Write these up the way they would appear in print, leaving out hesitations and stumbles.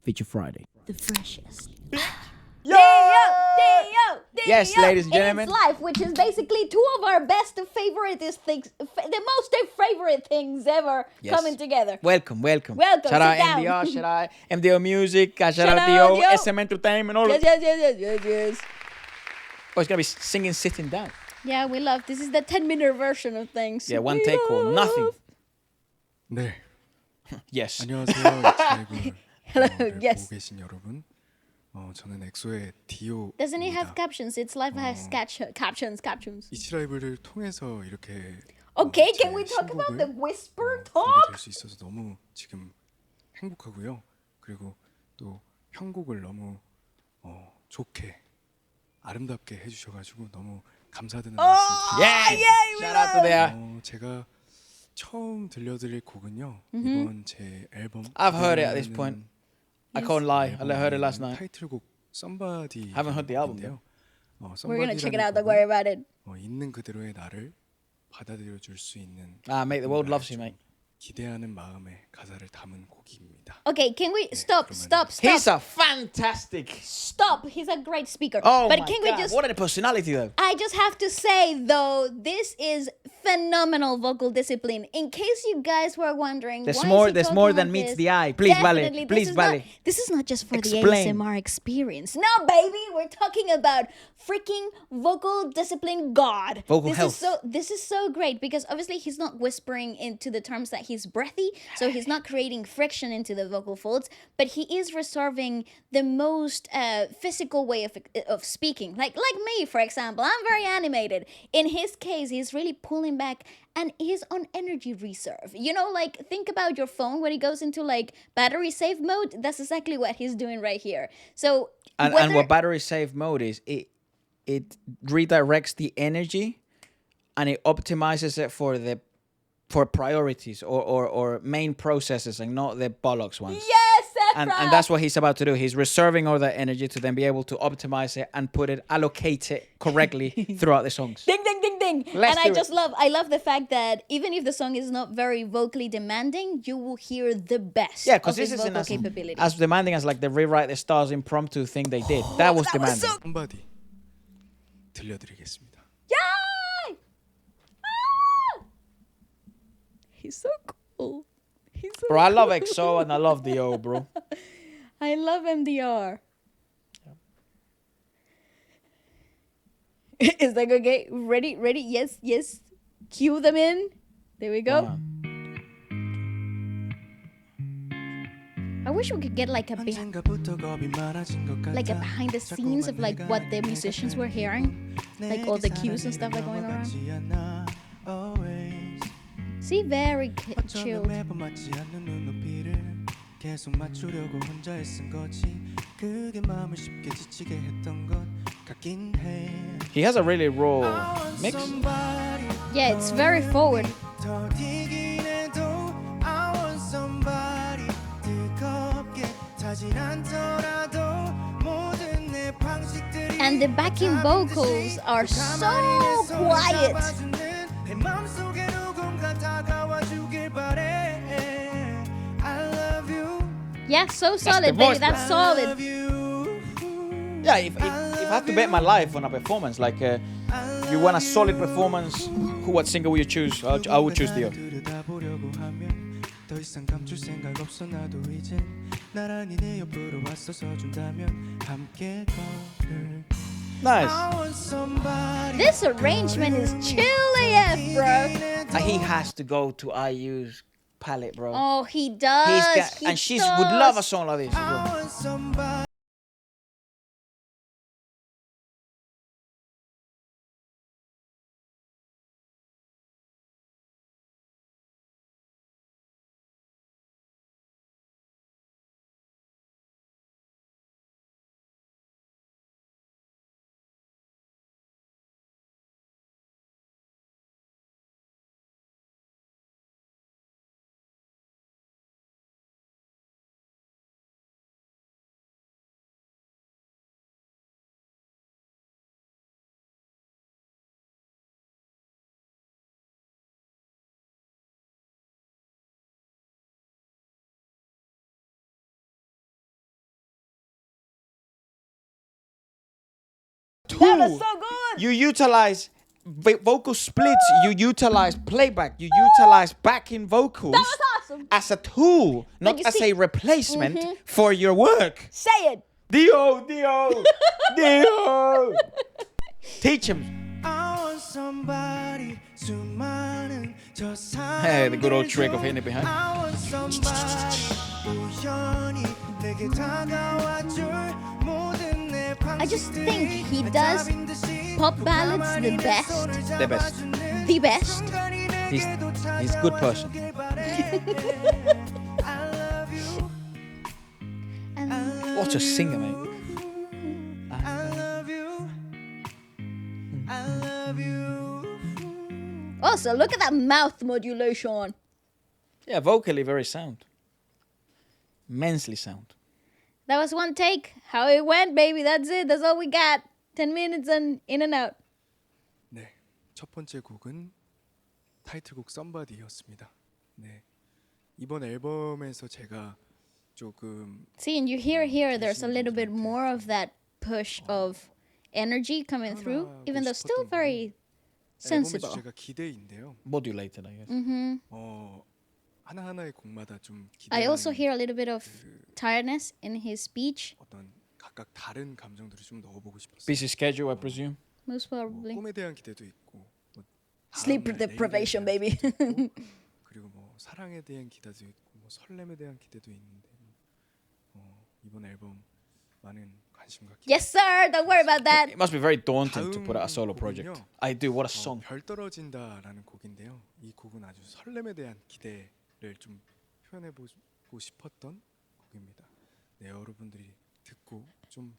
Feature Friday. The freshest. Yo! Yes, ladies and gentlemen. It's live, which is basically two of our best favorite things, the most favorite things ever coming together. Welcome. Welcome, Shout out sit down. MDR, shout out MDO Music, shout out out, DO, yo. SM Entertainment, all of Yes. Oh, it's gonna be singing sitting down. Yeah, we love. This is the 10-minute version of things. Yeah, one take or nothing. 네. Yes. 안녕하세요. 엑소라이브 Hello, yes. 보고 계신 여러분. 저는 엑소의 디오입니다. Doesn't it have captions? It's live has captions. 이치라이브를 통해서 이렇게 Okay, 제 can we talk about the 신곡을, whisper 보게 talk? 될 수 있어서 너무 지금 행복하고요. 그리고 또 편곡을 너무 좋게 아름답게 해주셔가지고 너무 감사드리는 말씀 드립니다. Shout out to there. 제가 처음 들려드릴 곡은요. 이번 제 앨범 I've heard it at this point. I can't lie. I heard it last night. 타이틀곡 Somebody. Haven't heard the album 인데요. We're gonna check it out. Don't worry about it. 있는 그대로의 나를 받아들여 줄 수 있는 Mate, the world loves you, mate. 기대하는 마음의 가사를 담은 곡입니다. Okay, can we stop? He's a fantastic. Stop. He's a great speaker. Oh but my can God. we just? What a personality, though. I just have to say though, this is phenomenal vocal discipline. In case you guys were wondering, There's why more. is he There's talking more like than meets this? the eye. Please, Definitely, Vale. Please, Vale. This is not just for Explain. the ASMR experience. No, baby, we're talking about freaking vocal discipline God. Vocal this health. This is so great because obviously he's not whispering into the terms that he's breathy, so he's not creating friction into the vocal folds, but he is reserving the most physical way of speaking. Like me, for example, I'm very animated. In his case, he's really pulling back and he's on energy reserve. You know, like think about your phone when it goes into like battery save mode. That's exactly what he's doing right here. So And what battery save mode is, it redirects the energy and it optimizes it for priorities or main processes and not the bollocks ones. yes, Efra! And that's what he's about to do. He's reserving all that energy to then be able to optimize it and allocate it correctly throughout the songs. Ding, ding, ding, ding. Let's And do I love the fact that even if the song is not very vocally demanding, you will hear the best Yeah, of because his this isn't vocal capability. as demanding as like the Rewrite the Stars impromptu thing they did. That was demanding. Somebody 들려드리겠습니다. Yay! Ah! He's so cool. He's so Bro, I love EXO and I love DO, bro. I love MDR. Is that okay? Ready? Yes. Cue them in. There we go. Wow. I wish we could get like a behind the scenes of like what the musicians were hearing, like all the cues and stuff like going around. See, very chilled. 계속 맞추려고 혼자 애쓴 거지 그게 마음을 쉽게 지치게 했던 것 같긴 해 He has a really raw mix. Yeah, it's very forward. 더 뛰긴 해도 I want somebody 뜨겁게 타진 않더라도 모든 내 방식들이 And the backing vocals are so quiet. 내 맘속에 누군가 다가와 주길 바래 I love you Yeah, so the solid, voice, baby. That's solid. Yeah, if I had to bet my life on a performance, like you want a solid performance, what singer will you choose? I would choose DO. 더 이상 감출 생각 없어 나도 이젠 나란히 내 옆으로 왔어서 준다면 함께 걸을 Nice. This arrangement is chilly, bro. He has to go to IU's palette, bro. Oh, he does. And she would love a song like this. Bro. tool. That was so good. You utilize vocal splits. You utilize playback. You utilize backing vocals. That was awesome. As a tool, not you as see- a replacement for your work. Say it. Dio. Teach him. Hey, the good old trick of hitting it behind. I just think he does pop ballads the best. The best. The best. He's a good person. What a singer, mate. Also, look at that mouth modulation. Yeah, vocally very sound. Immensely sound. That was one take. How it went, baby. That's it. That's all we got. 10 minutes and in and out. 네, 첫 번째 곡은 타이틀곡 Somebody였습니다. 네, 이번 앨범에서 제가 조금 See, and you hear here, there's a little bit more of that push of energy coming through, even though still very 앨범의 sensible. 주제가 기대인데요. Modulated, I guess. 하나하나의 곡마다 좀 I also 기대하는 hear a little bit of tiredness in his speech, 어떤 각각 다른 감정들을 좀 넣어보고 싶었어요. Busy schedule, I presume. most probably. 꿈에 대한 기대도 있고 뭐 Sleep 다음날 deprivation, 내일에 baby. 대한 기대도 있고, 그리고 뭐 사랑에 대한 기대도 있고 뭐 설렘에 대한 기대도 있는데 이번 앨범 많은 관심과 기대. Yes, sir. Don't worry about that. It must be very daunting to put out a solo 다음 project. 곡은요. I do. What a song. 별 떨어진다라는 곡인데요. 이 곡은 아주 설렘에 대한 기대를 좀 표현해보고 싶었던 곡입니다. 네, 여러분들이 듣고 좀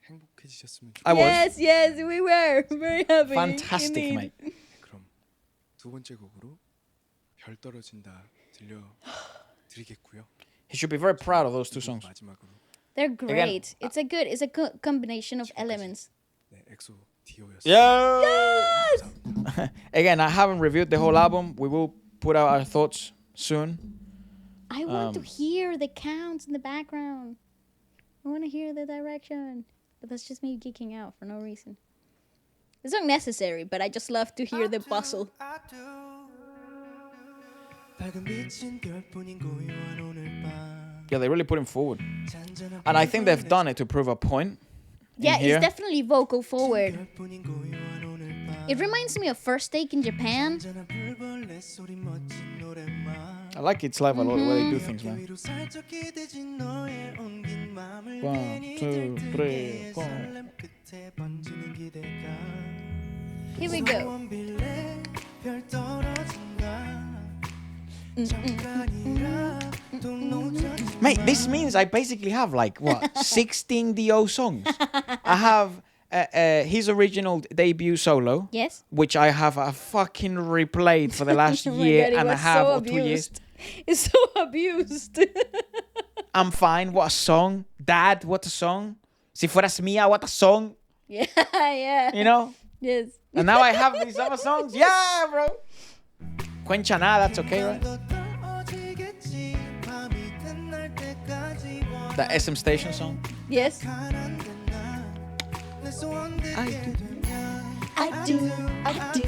행복해지셨으면 I 좋겠습니다. was. Yes, we were very happy. Fantastic, indeed. mate. 네, 그럼 두 번째 곡으로 별 떨어진다 들려드리겠고요. He should be very proud of those two 그리고 songs. 마지막으로 They're great. It's a good combination of elements. 네, 엑소 디오였습니다. Yo! Again, I haven't reviewed the whole album. We will put out our thoughts soon. I want to hear the counts in the background. I want to hear the direction. But that's just me geeking out for no reason. It's not necessary, but I just love to hear the bustle. Yeah, they really put him forward. And I think they've done it to prove a point. Yeah, here. it's definitely vocal forward. It reminds me of First Take in Japan. I like its live a lot, the way they do things, man. 1, 2, 3, 4. Here we go. Mate, this means I basically have like what 16 DO songs. I have his original debut solo, Yes? which I have fucking replayed for the last Oh my year God, it and a was half so or 2 years. abused. It's so abused. I'm fine. What a song, Dad. What a song. Si fueras mía, what a song. Yeah, yeah. You know. Yes. And now I have these other songs. Yeah, bro. Cuencha nada. That's okay, right? The SM Station song. Yes. I do. I do.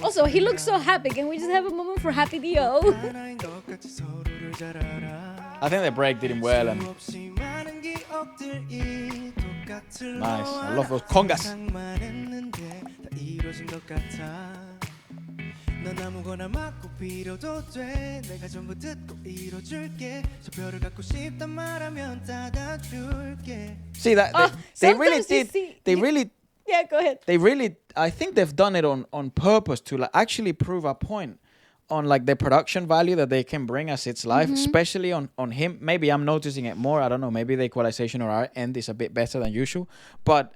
Also, he looks so happy. Can we just have a moment for Happy Dio? I think the break did him well and nice. I love those congas. 넌 아무거나 맡고 빌어도 돼 내가 전부 듣고 이뤄줄게 저 별을 갖고 싶단 말하면 닫아줄게 See that they really sometimes you did. see- They really, Yeah, go ahead. they really. I think they've done it on purpose to like actually prove a point on like the production value that they can bring as it's live, especially on him. Maybe I'm noticing it more. I don't know. Maybe the equalization or our end is a bit better than usual, but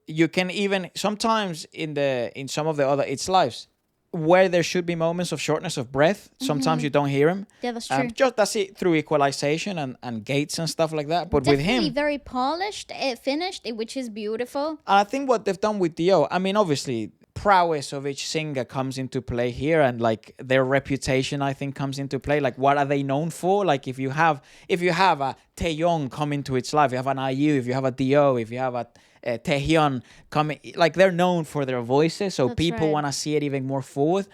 you can even sometimes in some of the other it's lives where there should be moments of shortness of breath. Sometimes you don't hear him. Yeah, that's true. Just that's it through equalization and gates and stuff like that. But Definitely with him, very polished, finished, which is beautiful. and I think what they've done with Dio, I mean, obviously, prowess of each singer comes into play here, and like their reputation, I think, comes into play. Like, what are they known for? Like, if you have a Taeyong come into its life, you have an IU, if you have a Do, if you have a Taehyun coming, like, they're known for their voices, so That's people right. want to see it even more forward.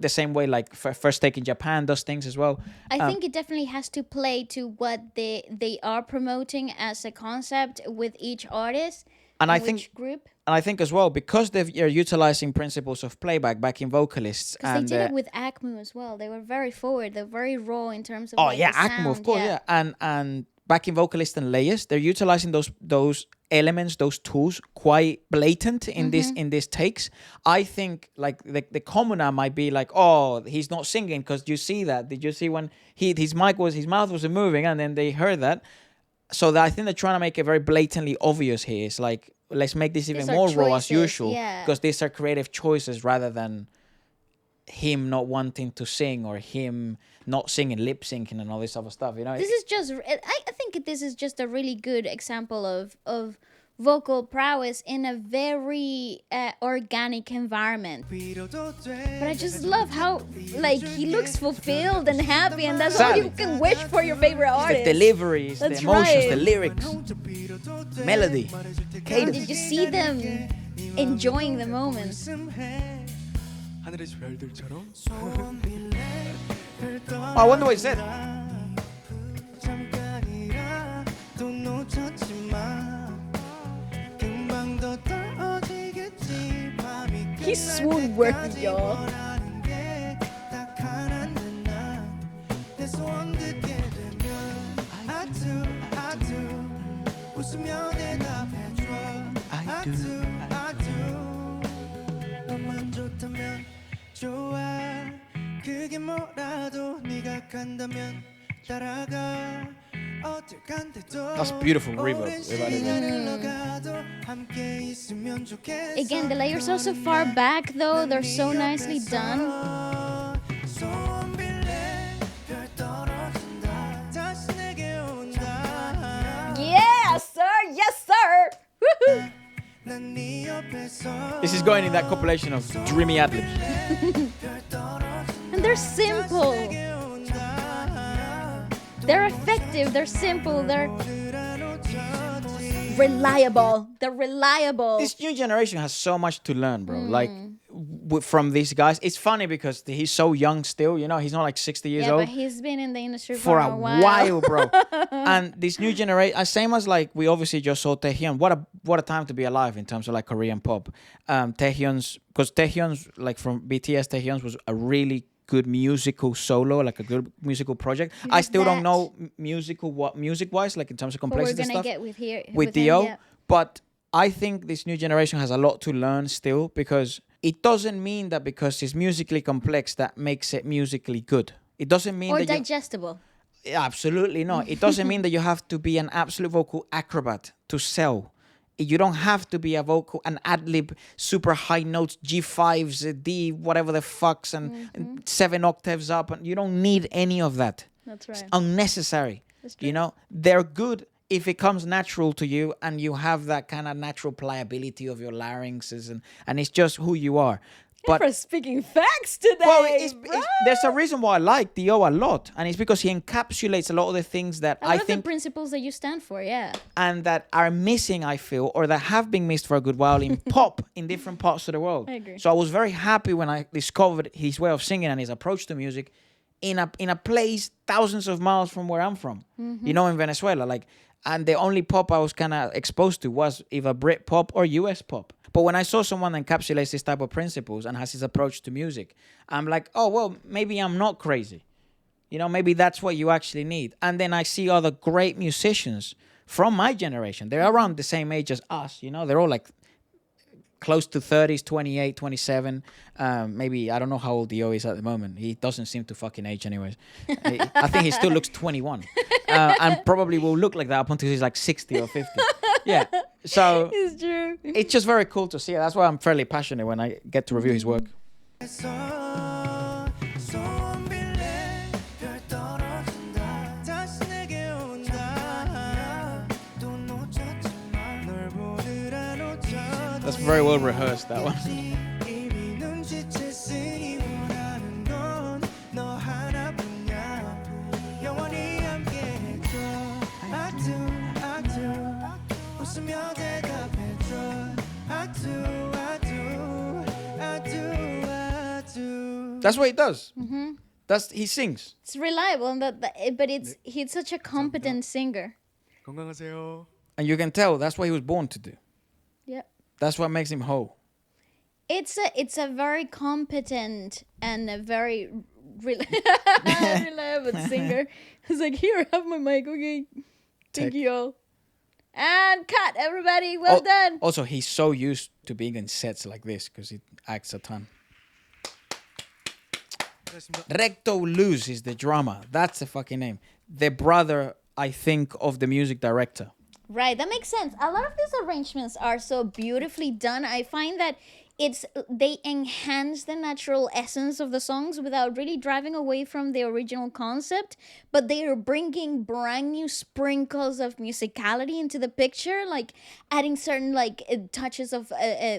The same way like First Take in Japan does things as well. I think it definitely has to play to what they are promoting as a concept with each artist And I think each group. And I think as well, because they're utilizing principles of playback, backing vocalists, Because and they did it with ACMU as well. They were very forward. They're very raw in terms of oh like, yeah, the ACMO, of sound, course, yeah, and backing vocalists and layers, they're utilizing those elements, those tools, quite blatant in this takes. I think like the commoner might be like, oh, he's not singing because you see that. Did you see when his mouth was moving, and then they heard that. So I think they're trying to make it very blatantly obvious here. It's like, let's make this even These are more raw as choices, usual, yeah. because these are creative choices rather than him not wanting to sing or him not singing, lip syncing, and all this other stuff. You know, This is just. I think this is just a really good example of vocal prowess in a very organic environment. But I just love how like he looks fulfilled and happy, and that's all you can wish for your favorite the artist. deliveries, That's the emotions, right. the lyrics, melody, Did cadence. you see them enjoying the moment? 하늘의 별들처럼 Oh, I wonder what he said. 잠깐이라 또 놓쳤지만 금방 더 떨어지겠지 밤이 He's swoon worthy, y'all. 원하는 게딱 하나는 난내 소원 듣게 되면 I do 웃으며 대답해줘 I do 너만 좋다면 좋아 그게 뭐라도 네가 간다면 따라가 어딜 간데도 That's beautiful reverb. 오랜 시간 흘러가도 함께 있으면 좋겠어 Again, the layers are so far back though. They're so nicely done. 소원 빌래 별 떨어진다 다시 내게 온다 Yes, sir. Yes, sir. Woohoo. 난 네 옆에서 This is going in that compilation of dreamy ad-libs. And they're simple. They're effective. They're simple. They're reliable. They're reliable. This new generation has so much to learn, bro. Like from these guys, it's funny because he's so young still. You know, he's not like 60 years Yeah, old. but he's been in the industry For a while. bro. And this new generation, same as like we obviously just saw Taehyun. What a time to be alive in terms of like Korean pop. Taehyun's, because Taehyun's like from BTS, Taehyun's was a really good musical solo, like a good musical project. I still don't that. know music wise, like in terms of But we're complexity and gonna stuff. get with here With him, Dio, yeah. but I think this new generation has a lot to learn still, because it doesn't mean that because it's musically complex that makes it musically good. It doesn't mean Or that digestible. absolutely not. It doesn't mean that you have to be an absolute vocal acrobat to sell. You don't have to be an ad-lib, super high notes, G5s, D, whatever the fucks, and 7 octaves up. And you don't need any of that. That's It's right. unnecessary. You know, they're good if it comes natural to you and you have that kind of natural pliability of your larynxes, and it's just who you are. But For speaking facts today. well, there's a reason why I like Dio a lot, and it's because he encapsulates a lot of the things that I I love think the principles that you stand for, yeah. and that are missing, I feel, or that have been missed for a good while in pop in different parts of the world. I agree. So I was very happy when I discovered his way of singing and his approach to music in a place thousands of miles from where I'm from. You know, in Venezuela, like, and the only pop I was kind of exposed to was either Brit pop or US pop. But when I saw someone that encapsulates this type of principles and has his approach to music, I'm like, oh, well, maybe I'm not crazy. You know, maybe that's what you actually need. And then I see other great musicians from my generation. They're around the same age as us, you know. They're all like close to 30s, 28, 27. Maybe, I don't know how old Dio is at the moment. He doesn't seem to fucking age anyways. I think he still looks 21. And probably will look like that up until he's like 60 or 50. Yeah. So It's true. it's just very cool to see. That's why I'm fairly passionate when I get to review his work. 소원 빌래 별 떨어진다 다시 내게 온다 또 놓쳤지만 널 보느라 놓쳤지 That's very well rehearsed, that one. That's what he does. He sings. It's reliable, but he's such a competent singer. 건강하세요. And you can tell that's what he was born to do. Yeah. That's what makes him whole. It's a very competent and a very reliable singer. He's like, here, have my mic, okay? Thank you all. And cut, everybody. Well done. Also, he's so used to being in sets like this because he acts a ton. Recto Luz is the drummer. That's the fucking name. The brother, I think, of the music director. Right, that makes sense. A lot of these arrangements are so beautifully done. I find that they enhance the natural essence of the songs without really driving away from the original concept, but they are bringing brand new sprinkles of musicality into the picture, like adding certain touches of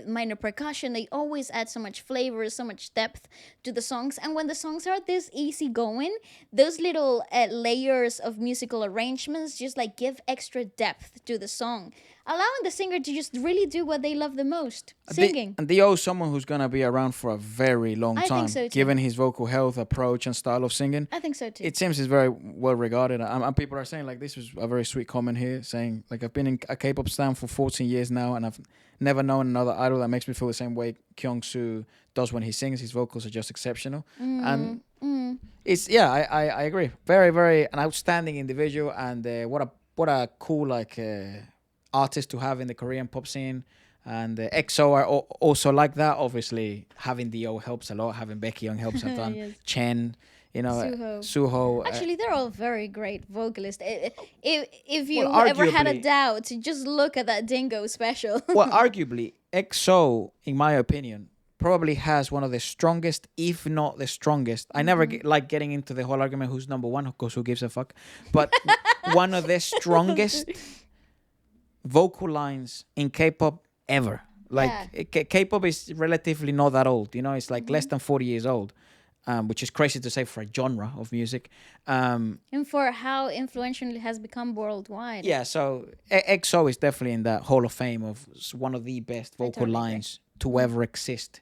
minor percussion. They always add so much flavor, so much depth to the songs, and when the songs are this easygoing, those little layers of musical arrangements just like give extra depth to the song, allowing the singer to just really do what they love the most, singing. And they owe someone who's going to be around for a very long time. I think so too. Given his vocal health, approach, and style of singing. I think so too. It seems he's very well regarded. And people are saying, like, this was a very sweet comment here, saying, like, I've been in a K-pop stan for 14 years now, and I've never known another idol that makes me feel the same way Kyung-soo does when he sings. His vocals are just exceptional. And it's, I agree. Very, very an outstanding individual, and what a cool, artist to have in the Korean pop scene. And EXO are also like that. Obviously, having Dio helps a lot. Having Becky Young helps a ton. Yes. Chen, Suho. Actually, they're all very great vocalists. If you Well, ever had a arguably- doubt, just look at that Dingo special. Well, arguably, EXO, in my opinion, probably has one of the strongest, if not the strongest. I never like getting into the whole argument who's number one, because who gives a fuck? But one of the strongest vocal lines in K-pop ever. K-pop is relatively not that old, it's like less than 40 years old, which is crazy to say for a genre of music. And for how influential it has become worldwide. Yeah, so EXO is definitely in that Hall of Fame of one of the best vocal totally agree. lines to ever exist